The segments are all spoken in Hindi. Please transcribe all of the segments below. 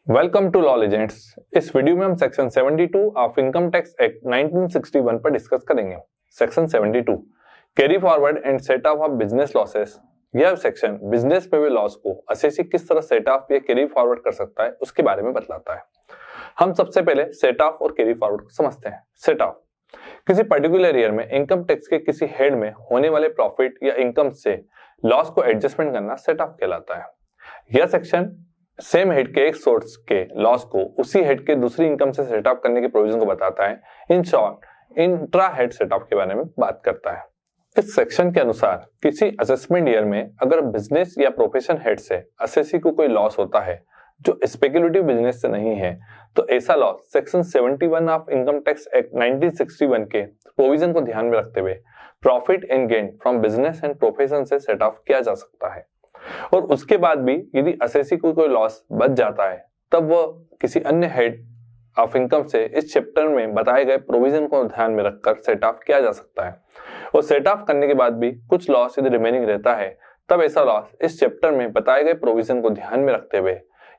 Welcome to Law Legends. इस वीडियो में हम section 72 of income tax act 1961 पर डिस्कस करेंगे। Section 72 carry forward and set off business losses. यह सेक्शन बिजनेस में हुए लॉस को असेसी किस तरह सेट ऑफ या कैरी फॉरवर्ड कर सकता है उसके बारे में बतलाता है। हम सबसे पहले सेट ऑफ और कैरी फॉरवर्ड को समझते हैं। सेट ऑफ किसी पर्टिकुलर ईयर में इनकम टैक्स के किसी हेड में होने वाले प्रॉफिट या इनकम से लॉस को एडजस्टमेंट करना सेट ऑफ कहलाता है। यह सेक्शन सेम हेड के एक सोर्स के लॉस को उसी हेड के दूसरी इनकम से सेट ऑफ करने के प्रोविजन को बताता है। In short intra head set of के बारे में बात करता है। इस सेक्शन के अनुसार किसी असेसमेंट ईयर में अगर बिजनेस या प्रोफेशन हेड से असेसी को कोई लॉस होता है जो स्पेकुलेटिव बिजनेस से नहीं है, तो ऐसा loss section 71 of income tax act 1961 के प्रोविजन को ध्यान में रखते हुए profit and gain from business and profession से सेट ऑफ किया जा सकता है। और उसके बाद भी यदि असेसी को कोई लॉस बच जाता है तब वह किसी अन्य हेड ऑफ इनकम से इस चैप्टर में बताए गए प्रोविजन को ध्यान में रखकर सेट ऑफ किया जा सकता है। और सेट ऑफ करने के बाद भी कुछ लॉस यदि रिमेनिंग रहता है तब ऐसा लॉस इस चैप्टर में बताए गए प्रोविजन को ध्यान में रखते हुए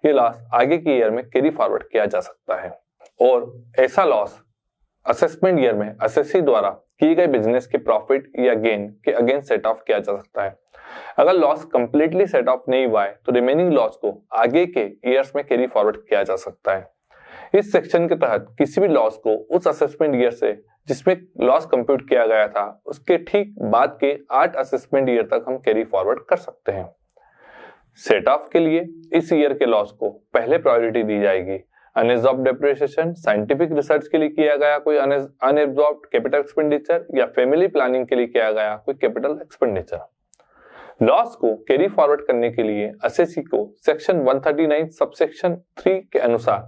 ये लॉस आगे की ईयर में कैरी फॉरवर्ड किया जा सकता है। और ऐसा लॉस असेसमेंट ईयर में असेसी द्वारा किए गए बिजनेस के प्रॉफिट या गेन के अगेंस्ट सेट ऑफ किया जा सकता है। अगर लॉस कंप्लीटली सेट ऑफ नहीं हुआ है तो रिमेनिंग लॉस को आगे के ईयर्स में कैरी फॉरवर्ड किया जा सकता है। इस सेक्शन के तहत किसी भी लॉस को उस असेसमेंट ईयर से जिसमें लॉस कंप्यूट किया गया था उसके ठीक बाद के 8 असेसमेंट ईयर तक हम कैरी फॉरवर्ड कर सकते हैं। सेट ऑफ के लिए इस ईयर के लॉस को पहले प्रायोरिटी दी जाएगी। अनएब्सॉर्ब्ड डेप्रिसिएशन, साइंटिफिक रिसर्च के लिए किया गया कोई अनएब्सॉर्ब्ड कैपिटल एक्सपेंडिचर या फैमिली प्लानिंग के लिए किया गया कोई कैपिटल एक्सपेंडिचर। लॉस को कैरी फॉरवर्ड करने के लिए असेसी को सेक्शन 139 सबसेक्शन 3 के अनुसार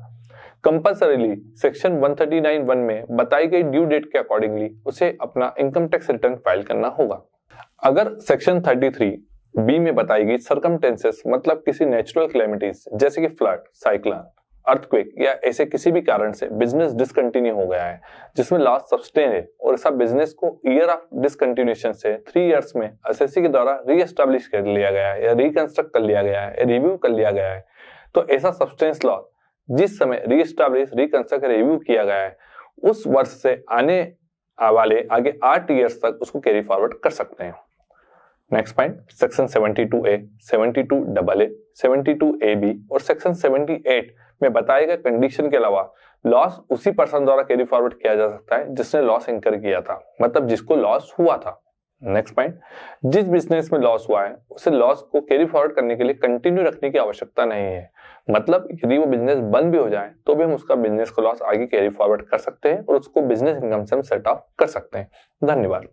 कंपल्सरीली सेक्शन 139(1) में बताई गई ड्यू डेट के अकॉर्डिंगली उसे अपना इनकम टैक्स रिटर्न फाइल करना होगा। अगर सेक्शन 33(b) में बताई गई सर्कमस्टेंसेस मतलब किसी नेचुरल कैलेमिटीज जैसे कि फ्लड, साइक्लोन, अर्थक्वेक या ऐसे किसी भी कारण से बिजनेस डिसकंटिन्यू हो गया है जिसमें लॉस सस्टेन है और ऐसा बिजनेस को ईयर ऑफ डिसकंटिन्यूएशन से 3 इयर्स में असेसी के द्वारा रीएस्टैब्लिश कर लिया गया है या रिकंस्ट्रक्ट कर लिया गया है या रिव्यू कर लिया गया है, तो ऐसा सब्सटेंस लॉस जिस समय रीएस्टैब्लिश, रिकंस्ट्रक्ट, रिव्यू किया गया है उस वर्ष से आने वाले आगे 8 इयर्स तक उसको कैरी फॉरवर्ड कर सकते हैं। Next point section 72A, 72AA, 72AB और सेक्शन 78 में बताए गए कंडीशन के अलावा लॉस उसी पर्सन द्वारा कैरी फॉरवर्ड किया जा सकता है जिसने लॉस इंकर किया था, मतलब जिसको लॉस हुआ था। नेक्स्ट पॉइंट, जिस बिजनेस में लॉस हुआ है उसे लॉस को कैरी फॉरवर्ड करने के लिए कंटिन्यू रखने की आवश्यकता नहीं है, मतलब यदि वो बिजनेस बंद भी हो जाए तो भी हम उसका बिजनेस को लॉस आगे कैरी फॉरवर्ड कर सकते हैं और उसको बिजनेस इनकम से हम सेट ऑफ कर सकते हैं। धन्यवाद।